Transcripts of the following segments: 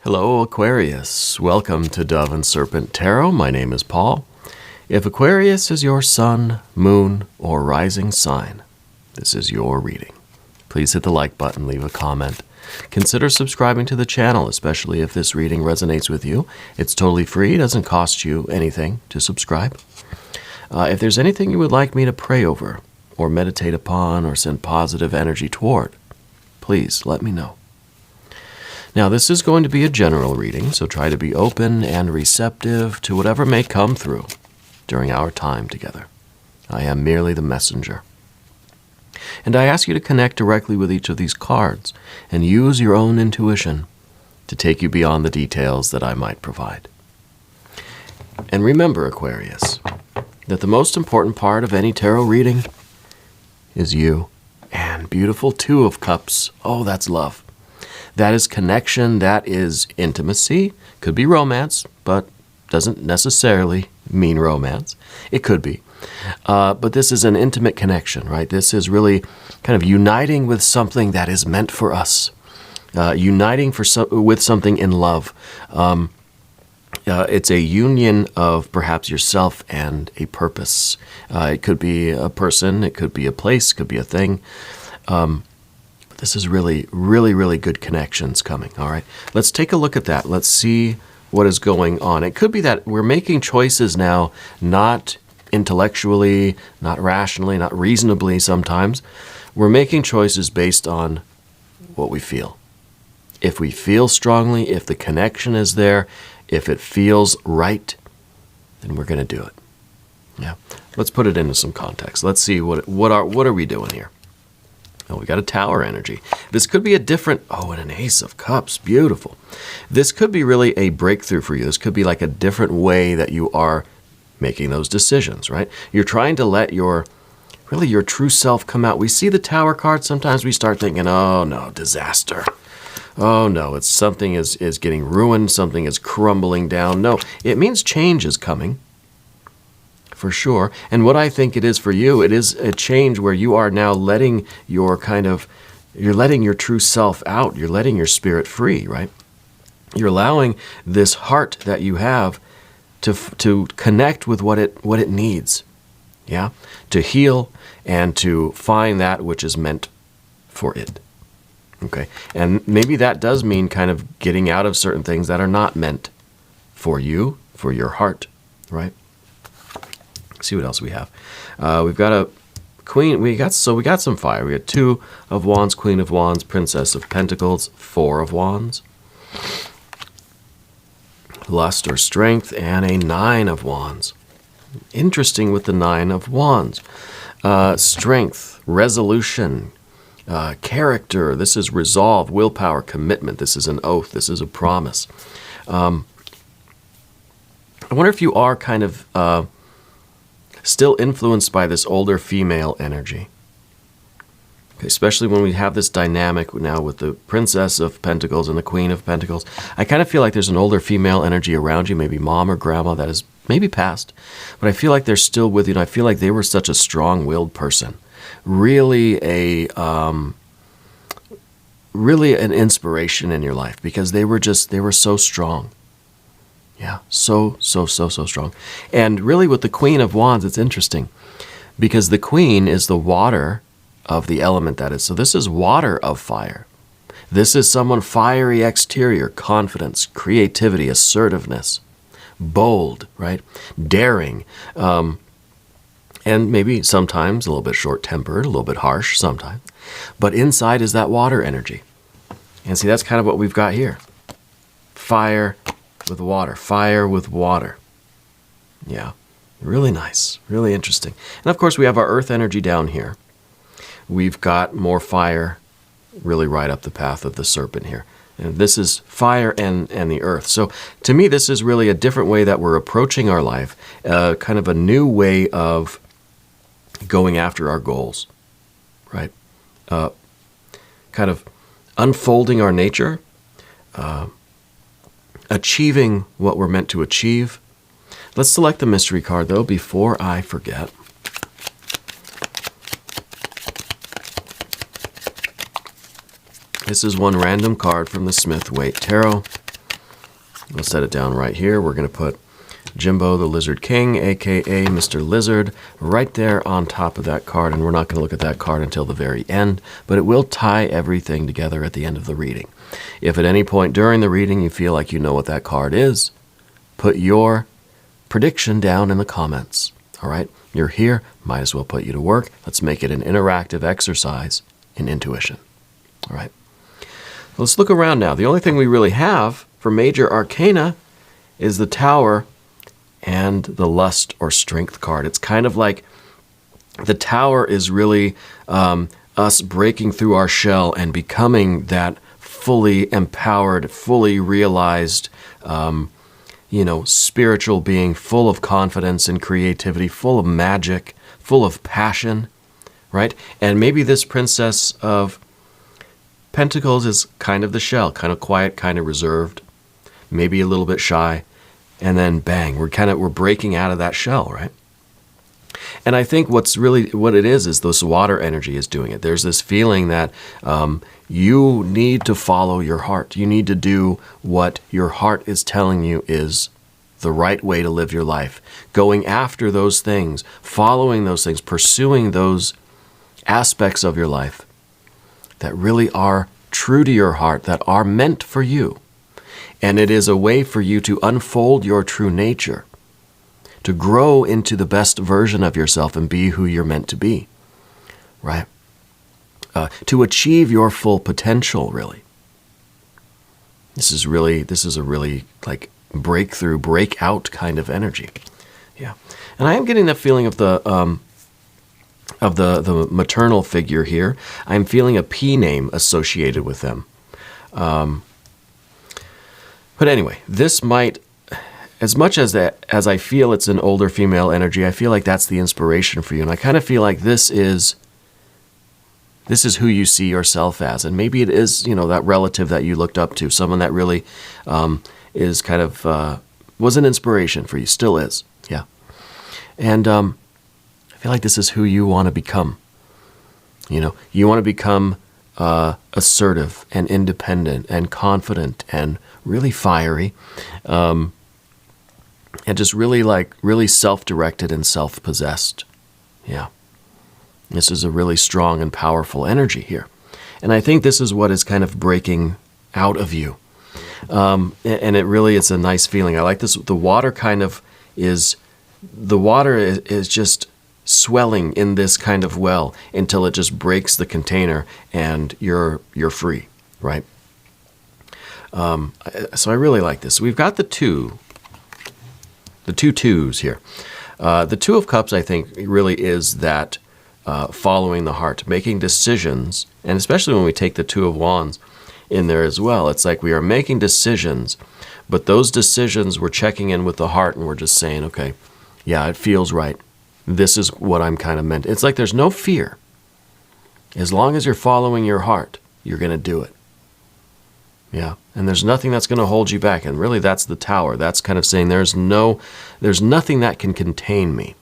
Hello, Aquarius. Welcome to Dove and Serpent Tarot. My name is Paul. If Aquarius is your sun, moon, or rising sign, this is your reading. Please hit the like button, leave a comment. Consider subscribing to the channel, especially if this reading resonates with you. It's totally free, doesn't cost you anything to subscribe. If there's anything you would like me to pray over, or meditate upon, or send positive energy toward, please let me know. Now, this is going to be a general reading, so try to be open and receptive to whatever may come through during our time together. I am merely the messenger. And I ask you to connect directly with each of these cards and use your own intuition to take you beyond the details that I might provide. And remember, Aquarius, that the most important part of any tarot reading is you. And beautiful Two of Cups, oh, that's love. That is connection, that is intimacy. Could be romance, but doesn't necessarily mean romance. It could be. But this is an intimate connection, right? This is really kind of uniting with something that is meant for us. Uniting with something in love. It's a union of perhaps yourself and a purpose. It could be a person, it could be a place, it could be a thing. This is really, really, really good connections coming, all right? Let's take a look at that. Let's see what is going on. It could be that we're making choices now, not intellectually, not rationally, not reasonably sometimes. We're making choices based on what we feel. If we feel strongly, if the connection is there, if it feels right, then we're going to do it. Yeah. Let's put it into some context. Let's see what are we doing here. Oh, we got a Tower energy. This could be a different, and an Ace of Cups, beautiful. This could be really a breakthrough for you. This could be like a different way that you are making those decisions, right? You're trying to let your true self come out. We see the Tower card, sometimes we start thinking, oh no, disaster. Oh no, it's something is getting ruined, something is crumbling down. No, it means change is coming. For sure. And what I think it is for you, it is a change where you are now letting you're letting your true self out. You're letting your spirit free, right? You're allowing this heart that you have to connect with what it needs. Yeah? To heal and to find that which is meant for it. Okay. And maybe that does mean kind of getting out of certain things that are not meant for you, for your heart, right? See what else we have. We've got a Queen. We got some fire. We got Two of Wands, Queen of Wands, Princess of Pentacles, Four of Wands, Lust or Strength, and a Nine of Wands. Interesting with the Nine of Wands. Strength, resolution, character. This is resolve, willpower, commitment. This is an oath. This is a promise. I wonder if you are kind of still influenced by this older female energy. Okay, especially when we have this dynamic now with the Princess of Pentacles and the Queen of Pentacles. I kind of feel like there's an older female energy around you, maybe mom or grandma that is maybe passed, but I feel like they're still with you, and I feel like they were such a strong-willed person. Really an inspiration in your life because they were so strong. Yeah, so strong. And really with the Queen of Wands, it's interesting because the Queen is the water of the element that is. So this is water of fire. This is someone fiery exterior, confidence, creativity, assertiveness, bold, right? Daring, and maybe sometimes a little bit short-tempered, a little bit harsh sometimes. But inside is that water energy. And see, that's kind of what we've got here. Fire with water. Fire with water. Yeah. Really nice. Really interesting. And of course, we have our earth energy down here. We've got more fire really right up the path of the serpent here. And this is fire and the earth. So to me, this is really a different way that we're approaching our life. Kind of a new way of going after our goals. Right? Kind of unfolding our nature. Achieving what we're meant to achieve. Let's select the mystery card, though, before I forget. This is one random card from the Smith-Waite Tarot. We'll set it down right here. We're going to put Jimbo the Lizard King, a.k.a. Mr. Lizard, right there on top of that card. And we're not going to look at that card until the very end, but it will tie everything together at the end of the reading. If at any point during the reading you feel like you know what that card is, put your prediction down in the comments. All right? You're here. Might as well put you to work. Let's make it an interactive exercise in intuition. All right? Let's look around now. The only thing we really have for major arcana is the Tower and the Lust or Strength card. It's kind of like the Tower is really us breaking through our shell and becoming that fully empowered, fully realized, spiritual being, full of confidence and creativity, full of magic, full of passion, right? And maybe this Princess of Pentacles is kind of the shell, kind of quiet, kind of reserved, maybe a little bit shy, and then bang, we're breaking out of that shell, right? And I think what it is this water energy is doing it. There's this feeling that you need to follow your heart. You need to do what your heart is telling you is the right way to live your life. Going after those things, following those things, pursuing those aspects of your life that really are true to your heart, that are meant for you. And it is a way for you to unfold your true nature, to grow into the best version of yourself and be who you're meant to be, right? To achieve your full potential, really. This is a really like breakthrough, breakout kind of energy. Yeah. And I am getting that feeling of the maternal figure here. I'm feeling a P name associated with them. But anyway, this might, as much as I feel it's an older female energy, I feel like that's the inspiration for you. And I kind of feel like this is who you see yourself as. And maybe it is, that relative that you looked up to, someone that really is kind of, was an inspiration for you, still is. Yeah. And I feel like this is who you want to become. You want to become assertive and independent and confident and really fiery, and just really self-directed and self-possessed. Yeah. This is a really strong and powerful energy here. And I think this is what is kind of breaking out of you. And it's a nice feeling. I like this. The water is just swelling in this kind of well until it just breaks the container and you're free, right? So I really like this. We've got the two twos here. The Two of Cups, I think, really is that following the heart, making decisions, and especially when we take the Two of Wands in there as well, it's like we are making decisions, but those decisions we're checking in with the heart and we're just saying, okay, yeah, it feels right. This is what I'm kind of meant. It's like there's no fear. As long as you're following your heart, you're going to do it. Yeah, and there's nothing that's going to hold you back. And really, that's the Tower. That's kind of saying there's nothing that can contain me.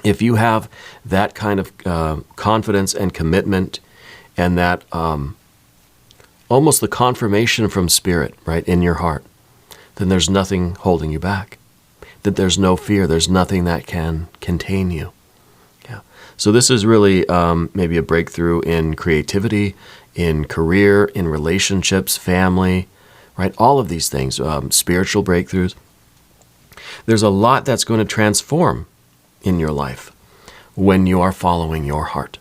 If you have that kind of confidence and commitment and that almost the confirmation from Spirit, right, in your heart, then there's nothing holding you back. That there's no fear. There's nothing that can contain you. Yeah. So this is really maybe a breakthrough in creativity, in career, in relationships, family, right? All of these things, spiritual breakthroughs. There's a lot that's going to transform in your life when you are following your heart.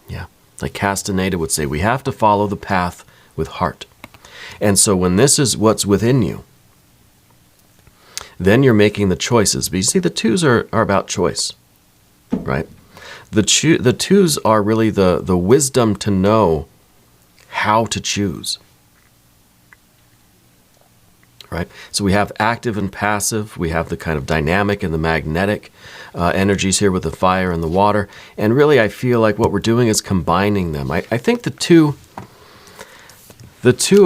Yeah. Like Castaneda would say, we have to follow the path with heart. And so when this is what's within you, then you're making the choices. But you see, the twos are about choice, right? The twos are really the wisdom to know how to choose, right? So we have active and passive. We have the kind of dynamic and the magnetic energies here with the fire and the water. And really, I feel like what we're doing is combining them. I think the Two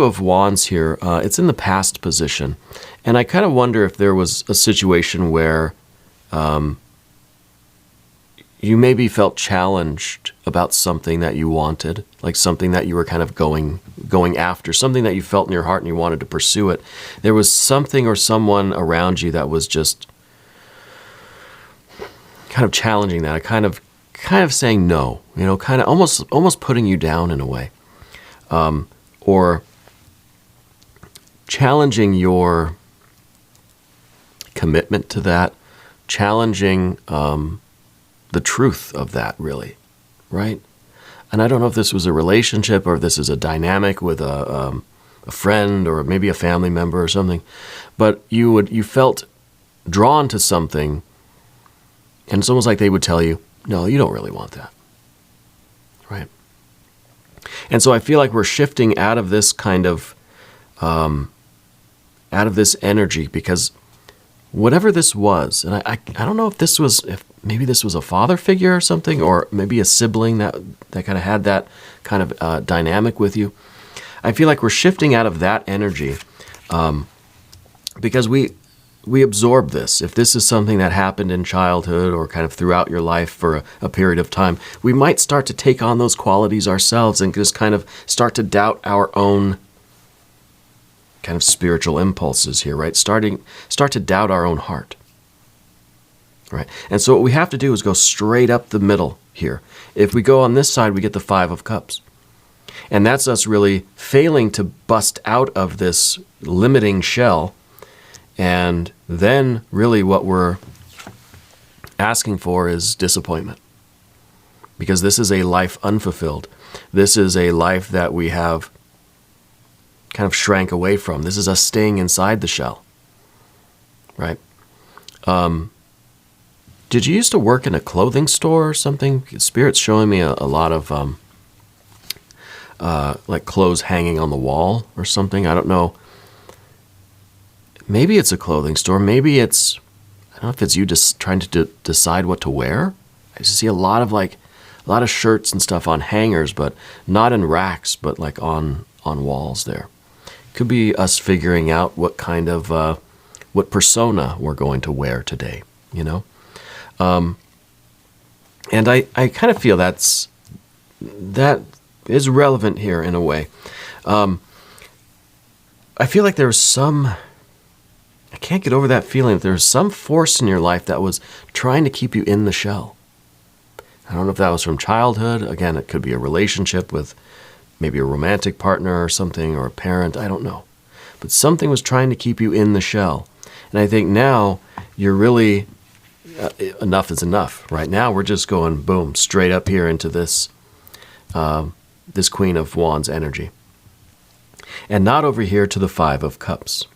of Wands here, it's in the past position. And I kind of wonder if there was a situation where you maybe felt challenged about something that you wanted, like something that you were kind of going after, something that you felt in your heart and you wanted to pursue it. There was something or someone around you that was just kind of challenging that, kind of saying no, kind of almost putting you down in a way, or challenging your commitment to that, challenging the truth of that, really, right? And I don't know if this was a relationship or if this is a dynamic with a friend or maybe a family member or something, but you felt drawn to something, and it's almost like they would tell you, no, you don't really want that, right? And so I feel like we're shifting out of this kind of, out of this energy, because whatever this was, and I don't know if maybe this was a father figure or something, or maybe a sibling that kind of had that kind of dynamic with you. I feel like we're shifting out of that energy because we absorb this. If this is something that happened in childhood or kind of throughout your life for a period of time, we might start to take on those qualities ourselves and just kind of start to doubt our own kind of spiritual impulses here, right? Start to doubt our own heart, right? And so what we have to do is go straight up the middle here. If we go on this side, we get the Five of Cups. And that's us really failing to bust out of this limiting shell. And then really what we're asking for is disappointment. Because this is a life unfulfilled. This is a life that we have kind of shrank away from. This is us staying inside the shell, right? Did you used to work in a clothing store or something? Spirit's showing me a lot of like clothes hanging on the wall or something. I don't know. Maybe it's a clothing store. Maybe it's, I don't know if it's you just trying to decide what to wear. I just see a lot of shirts and stuff on hangers, but not in racks, but like on walls there. Could be us figuring out what kind of, what persona we're going to wear today, And I kind of feel that is relevant here in a way. I feel like there's I can't get over that feeling that there's some force in your life that was trying to keep you in the shell. I don't know if that was from childhood. Again, it could be a relationship with maybe a romantic partner or something, or a parent, I don't know. But something was trying to keep you in the shell. And I think now you're really, enough is enough. Right now we're just going, boom, straight up here into this, this Queen of Wands energy. And not over here to the Five of Cups.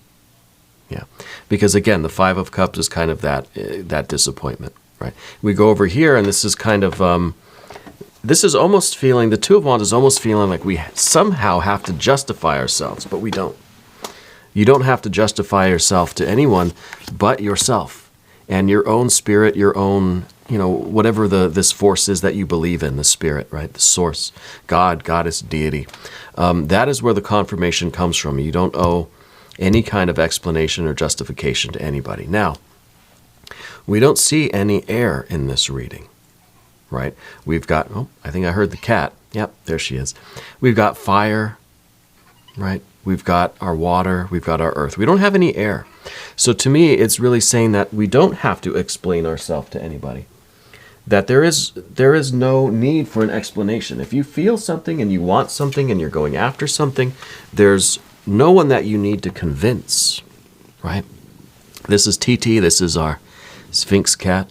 Yeah, because again, the Five of Cups is kind of that disappointment, right? We go over here, and this is kind of, this is almost feeling, the Two of Wands is almost feeling like we somehow have to justify ourselves, but we don't. You don't have to justify yourself to anyone but yourself and your own spirit, your own, whatever this force is that you believe in, the spirit, right? The source, God, goddess, deity. That is where the confirmation comes from. You don't owe any kind of explanation or justification to anybody. Now, we don't see any air in this reading, right? We've got, I think I heard the cat. Yep, there she is. We've got fire, right? We've got our water. We've got our earth. We don't have any air. So to me, it's really saying that we don't have to explain ourselves to anybody. That there is no need for an explanation. If you feel something and you want something and you're going after something, there's no one that you need to convince, right? This is TT. This is our Sphinx cat.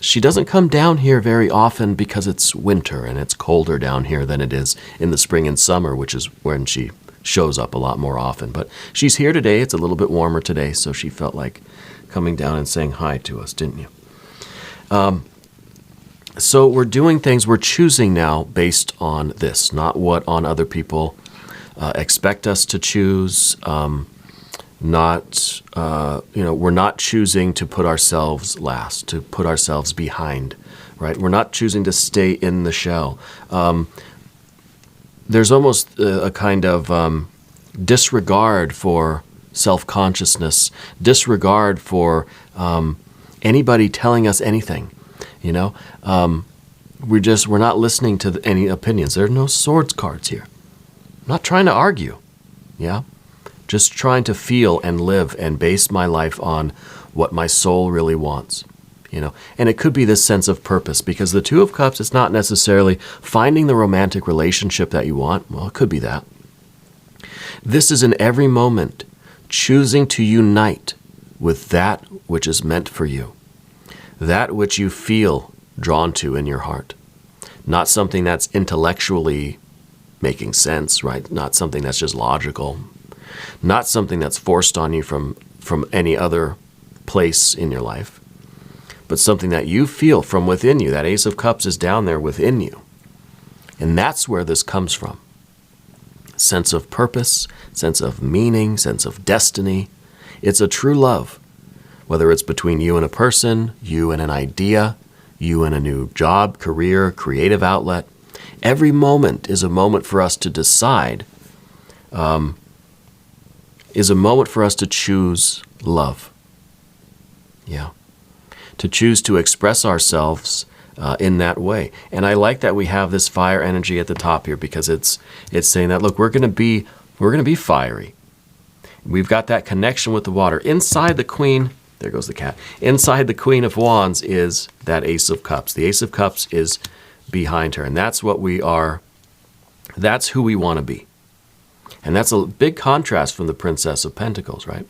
She doesn't come down here very often because it's winter and it's colder down here than it is in the spring and summer, which is when she shows up a lot more often. But she's here today. It's a little bit warmer today, so she felt like coming down and saying hi to us, didn't you? So we're doing things, we're choosing now based on this, not what on other people expect us to choose. We're not choosing to put ourselves last, to put ourselves behind, right? We're not choosing to stay in the shell. There's almost a kind of disregard for self-consciousness, disregard for anybody telling us anything. You know, we're not listening to any opinions. There are no swords cards here. I'm not trying to argue. Yeah, just trying to feel and live and base my life on what my soul really wants. You know, and it could be this sense of purpose, because the Two of Cups is not necessarily finding the romantic relationship that you want. Well, it could be that. This is in every moment choosing to unite with that which is meant for you, that which you feel drawn to in your heart, not something that's intellectually making sense, right? Not something that's just logical, not something that's forced on you from any other place in your life, but something that you feel from within you. That Ace of Cups is down there within you. And that's where this comes from. Sense of purpose, sense of meaning, sense of destiny. It's a true love, whether it's between you and a person, you and an idea, you and a new job, career, creative outlet. Every moment is a moment for us to decide, is a moment for us to choose love. Yeah. To choose to express ourselves in that way. And I like that we have this fire energy at the top here, because it's saying that, look, we're going to be fiery. We've got that connection with the water. Inside the Queen, there goes the cat. Inside the Queen of Wands is that Ace of Cups. The Ace of Cups is behind her, and that's what we are. That's who we want to be. And that's a big contrast from the Princess of Pentacles, right?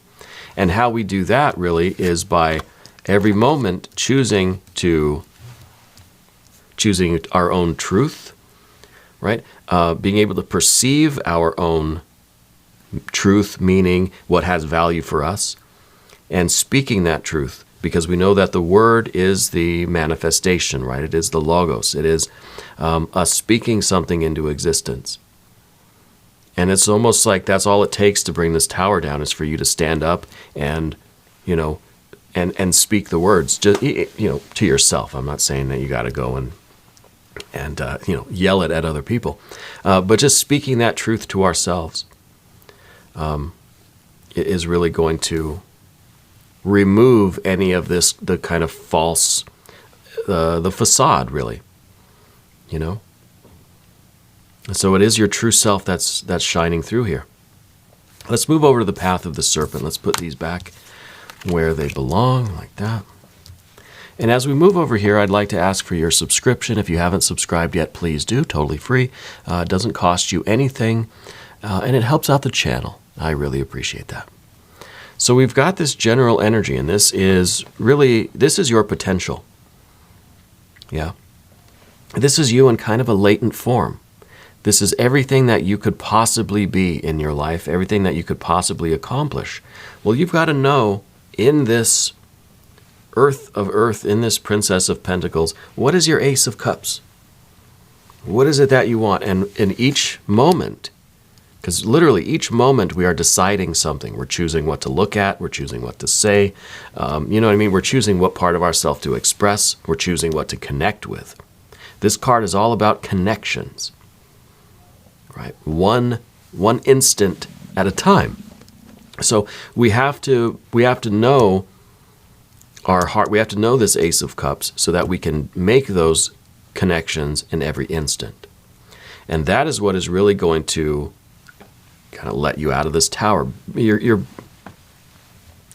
And how we do that really is by every moment choosing our own truth, right? Being able to perceive our own truth, meaning what has value for us, and speaking that truth, because we know that the word is the manifestation, right? It is the logos. It is us speaking something into existence. And it's almost like that's all it takes to bring this tower down, is for you to stand up and, you know, and speak the words, just, you know, to yourself. I'm not saying that you got to go and you know, yell it at other people, but just speaking that truth to ourselves is really going to remove any of this, the kind of false, the facade, really, you know. And so it is your true self that's shining through here. Let's move over to the path of the serpent. Let's put these back where they belong, like that. And as we move over here, I'd like to ask for your subscription. If you haven't subscribed yet, please do. Totally free. It doesn't cost you anything, and it helps out the channel. I really appreciate that. So we've got this general energy, and this is your potential. Yeah. This is you in kind of a latent form. This is everything that you could possibly be in your life, everything that you could possibly accomplish. Well, you've got to know, in this Earth of Earth, in this Princess of Pentacles, what is your Ace of Cups? What is it that you want? And in each moment, because literally each moment we are deciding something. We're choosing what to look at. We're choosing what to say. You know what I mean? We're choosing what part of ourselves to express. We're choosing what to connect with. This card is all about connections, right? One instant at a time. So we have to know our heart. We have to know this Ace of Cups so that we can make those connections in every instant. And that is what is really going to kind of let you out of this tower. You're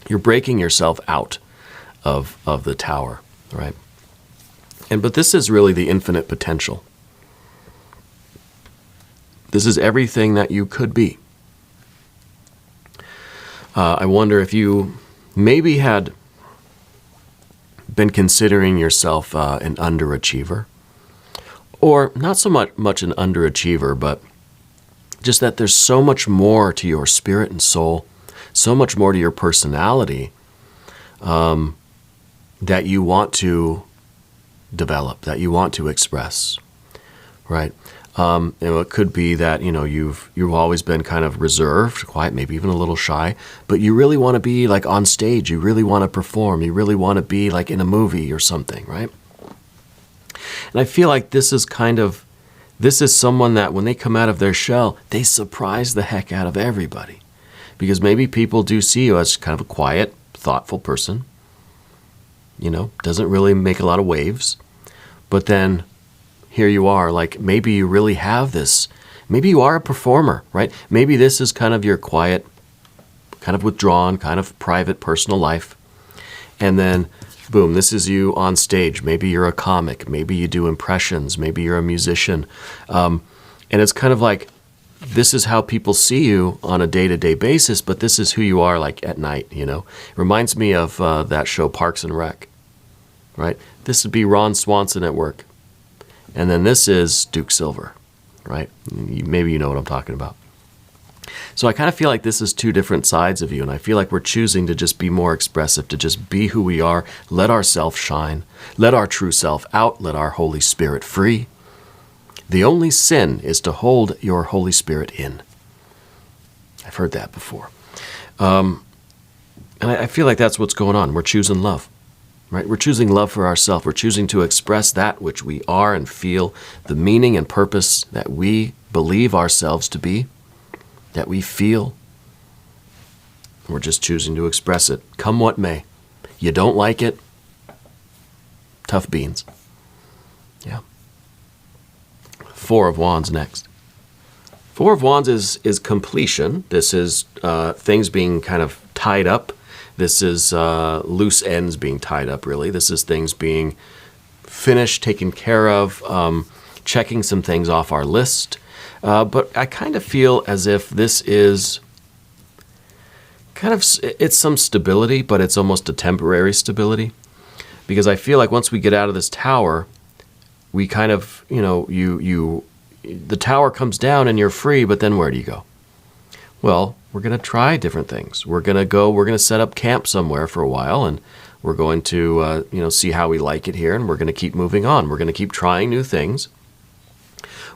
breaking yourself out of the tower, right? But this is really the infinite potential. This is everything that you could be. I wonder if you maybe had been considering yourself an underachiever, or not so much an underachiever, but just that there's so much more to your spirit and soul, so much more to your personality that you want to develop, that you want to express, right? It could be that, you know, you've always been kind of reserved, quiet, maybe even a little shy, but you really want to be like on stage. You really want to perform. You really want to be like in a movie or something, right? And I feel like this is someone that when they come out of their shell, they surprise the heck out of everybody, because maybe people do see you as kind of a quiet, thoughtful person, you know, doesn't really make a lot of waves. But then here you are, like maybe you really have this. Maybe you are a performer, right? Maybe this is kind of your quiet, kind of withdrawn, kind of private, personal life. And then, boom, this is you on stage. Maybe you're a comic. Maybe you do impressions. Maybe you're a musician. And it's kind of like, this is how people see you on a day-to-day basis, but this is who you are like at night, you know? It reminds me of that show Parks and Rec, right? This would be Ron Swanson at work. And then this is Duke Silver, right? Maybe you know what I'm talking about. So I kind of feel like this is two different sides of you, and I feel like we're choosing to just be more expressive, to just be who we are, let ourself shine, let our true self out, let our Holy Spirit free. The only sin is to hold your Holy Spirit in. I've heard that before. And I feel like that's what's going on. We're choosing love, right? We're choosing love for ourselves. We're choosing to express that which we are and feel, the meaning and purpose that we believe ourselves to be, that we feel. We're just choosing to express it, come what may. You don't like it? Tough beans. Yeah. Four of Wands next. Four of Wands is completion. This is things being kind of tied up. This is loose ends being tied up, really. This is things being finished, taken care of, checking some things off our list. But I kind of feel as if this is kind of, it's some stability, but it's almost a temporary stability. Because I feel like once we get out of this tower, we kind of, you know, the tower comes down and you're free, but then where do you go? Well, we're going to try different things. We're going to set up camp somewhere for a while, and we're going to, see how we like it here, and we're going to keep moving on. We're going to keep trying new things.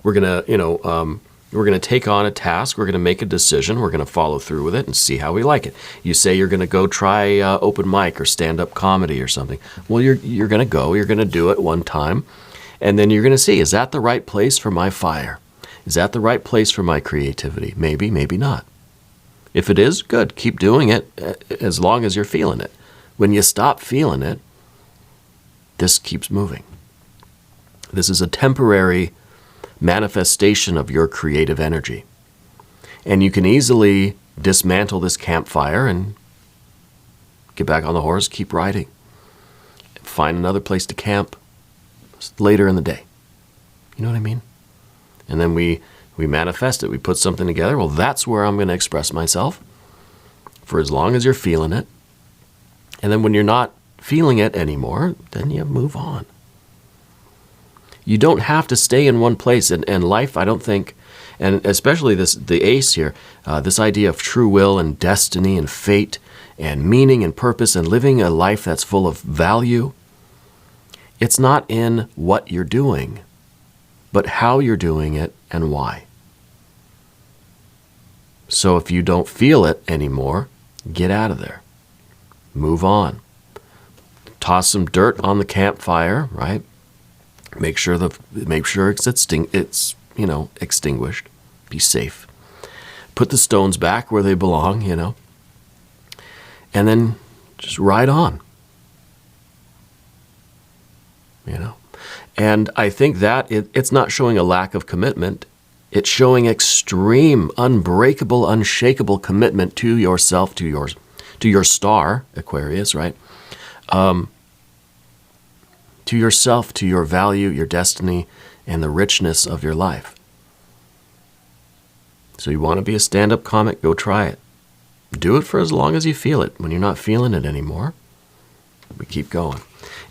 We're going to, we're going to take on a task. We're going to make a decision. We're going to follow through with it and see how we like it. You say you're going to go try open mic or stand-up comedy or something. Well, you're going to go. You're going to do it one time. And then you're going to see, is that the right place for my fire? Is that the right place for my creativity? Maybe, maybe not. If it is, good. Keep doing it as long as you're feeling it. When you stop feeling it, this keeps moving. This is a temporary manifestation of your creative energy. And you can easily dismantle this campfire and get back on the horse, keep riding. Find another place to camp later in the day. You know what I mean? And then we manifest it. We put something together. Well, that's where I'm going to express myself for as long as you're feeling it. And then when you're not feeling it anymore, then you move on. You don't have to stay in one place. And life, I don't think, and especially the ace here, this idea of true will and destiny and fate and meaning and purpose and living a life that's full of value, it's not in what you're doing, but how you're doing it and why. So if you don't feel it anymore, get out of there. Move on. Toss some dirt on the campfire, right? Make sure it's extinguished. Be safe. Put the stones back where they belong, and then just ride on. And I think that it's not showing a lack of commitment. It's showing extreme, unbreakable, unshakable commitment to yourself, to your star, Aquarius, right? To yourself, to your value, your destiny, and the richness of your life. So you want to be a stand-up comic, go try it. Do it for as long as you feel it. When you're not feeling it anymore, we keep going.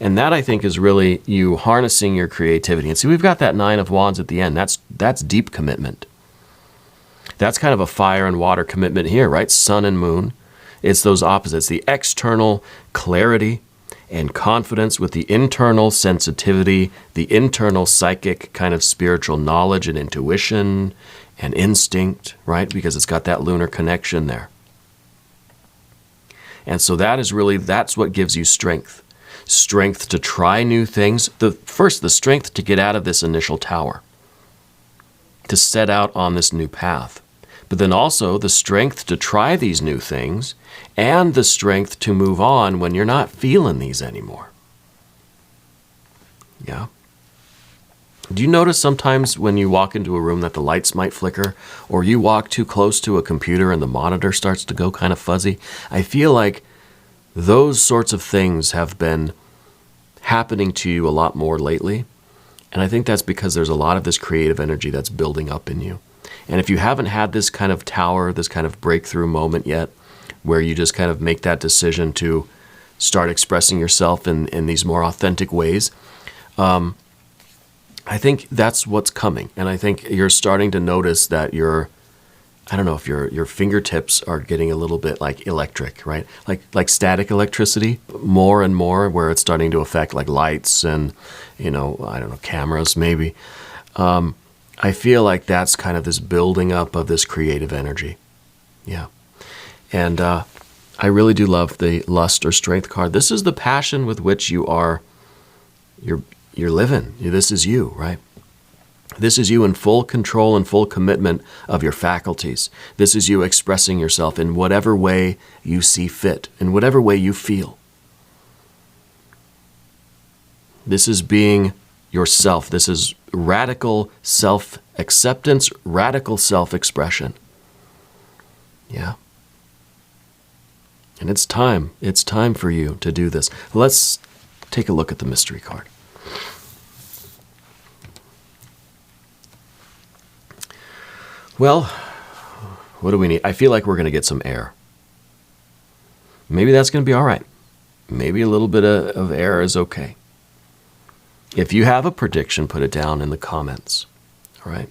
And that, I think, is really you harnessing your creativity. And see, we've got that 9 of Wands at the end. That's deep commitment. That's kind of a fire and water commitment here, right? Sun and moon. It's those opposites. The external clarity and confidence with the internal sensitivity, the internal psychic kind of spiritual knowledge and intuition and instinct, right? Because it's got that lunar connection there. And so that's what gives you strength. Strength to try new things. The strength to get out of this initial tower, to set out on this new path. But then also the strength to try these new things and the strength to move on when you're not feeling these anymore. Yeah. Do you notice sometimes when you walk into a room that the lights might flicker, or you walk too close to a computer and the monitor starts to go kind of fuzzy? I feel like those sorts of things have been happening to you a lot more lately. And I think that's because there's a lot of this creative energy that's building up in you. And if you haven't had this kind of tower, this kind of breakthrough moment yet, where you just kind of make that decision to start expressing yourself in these more authentic ways, I think that's what's coming. And I think you're starting to notice that I don't know if your fingertips are getting a little bit like electric, right? Like static electricity more and more, where it's starting to affect like lights and, I don't know, cameras maybe. I feel like that's kind of this building up of this creative energy. Yeah. And I really do love the lust or strength card. This is the passion with which you're living. This is you, right? This is you in full control and full commitment of your faculties. This is you expressing yourself in whatever way you see fit, in whatever way you feel. This is being yourself. This is radical self-acceptance, radical self-expression. Yeah. And it's time. It's time for you to do this. Let's take a look at the mystery card. Well, what do we need? I feel like we're going to get some air. Maybe that's going to be all right. Maybe a little bit of air is okay. If you have a prediction, put it down in the comments. All right.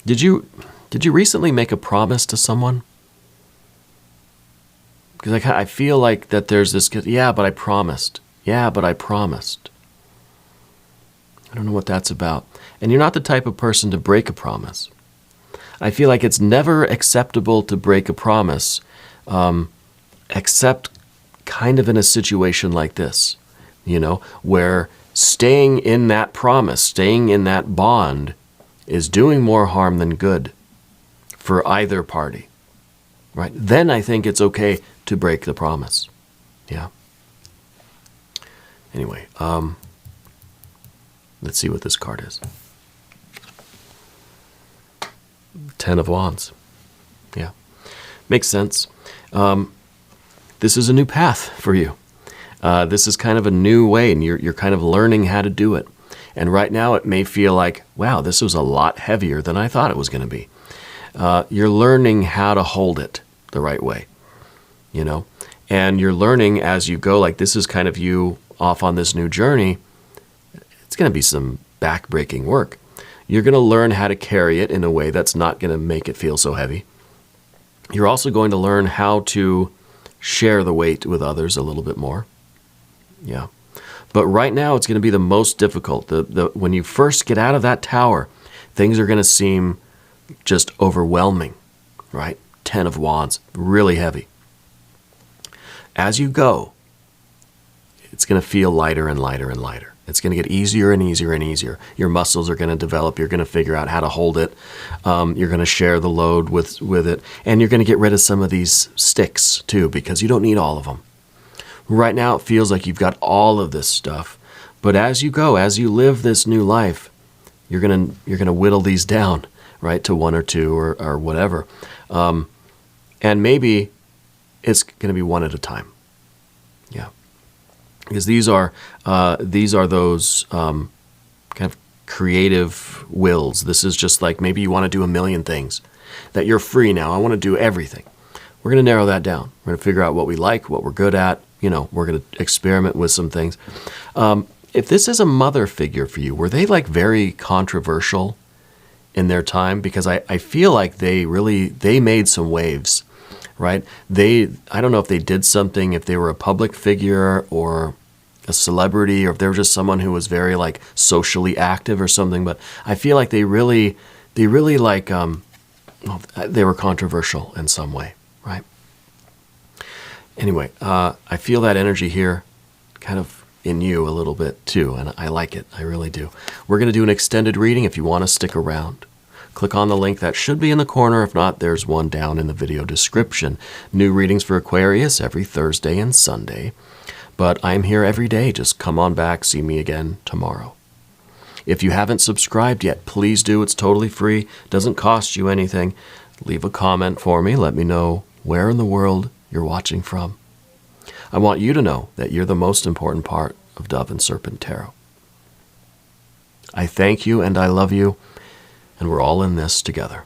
Did you recently make a promise to someone? Because I feel like that there's this, yeah, but I promised. Yeah, but I promised. I don't know what that's about. And you're not the type of person to break a promise. I feel like it's never acceptable to break a promise, except kind of in a situation like this, where staying in that promise, staying in that bond is doing more harm than good for either party, right? Then I think it's okay to break the promise. Yeah. Anyway, let's see what this card is. 10 of Wands. Yeah. Makes sense. This is a new path for you. This is kind of a new way, and you're kind of learning how to do it. And right now it may feel like, wow, this was a lot heavier than I thought it was going to be. You're learning how to hold it the right way, and you're learning as you go, like this is kind of you off on this new journey. It's going to be some back-breaking work. You're going to learn how to carry it in a way that's not going to make it feel so heavy. You're also going to learn how to share the weight with others a little bit more. Yeah. But right now it's going to be the most difficult. When you first get out of that tower, things are going to seem just overwhelming, right? 10 of Wands, really heavy. As you go, it's going to feel lighter and lighter and lighter. It's going to get easier and easier and easier. Your muscles are going to develop. You're going to figure out how to hold it. You're going to share the load with it. And you're going to get rid of some of these sticks too, because you don't need all of them. Right now it feels like you've got all of this stuff. But as you go, as you live this new life, you're going to whittle these down, right, to one or two or whatever. And maybe it's going to be one at a time. Yeah. Because these are those kind of creative wills. This is just like maybe you want to do a million things, that you're free now. I want to do everything. We're going to narrow that down. We're going to figure out what we like, what we're good at. We're going to experiment with some things. If this is a mother figure for you, were they like very controversial in their time? Because I feel like they made some waves. Right? I don't know if they did something, if they were a public figure or a celebrity, or if they were just someone who was very like socially active or something, but I feel like they really like, they were controversial in some way, right? Anyway, I feel that energy here kind of in you a little bit too, and I like it. I really do. We're going to do an extended reading if you want to stick around. Click on the link that should be in the corner. If not, there's one down in the video description. New readings for Aquarius every Thursday and Sunday. But I'm here every day. Just come on back, see me again tomorrow. If you haven't subscribed yet, please do. It's totally free. Doesn't cost you anything. Leave a comment for me. Let me know where in the world you're watching from. I want you to know that you're the most important part of Dove and Serpent Tarot. I thank you and I love you, and we're all in this together.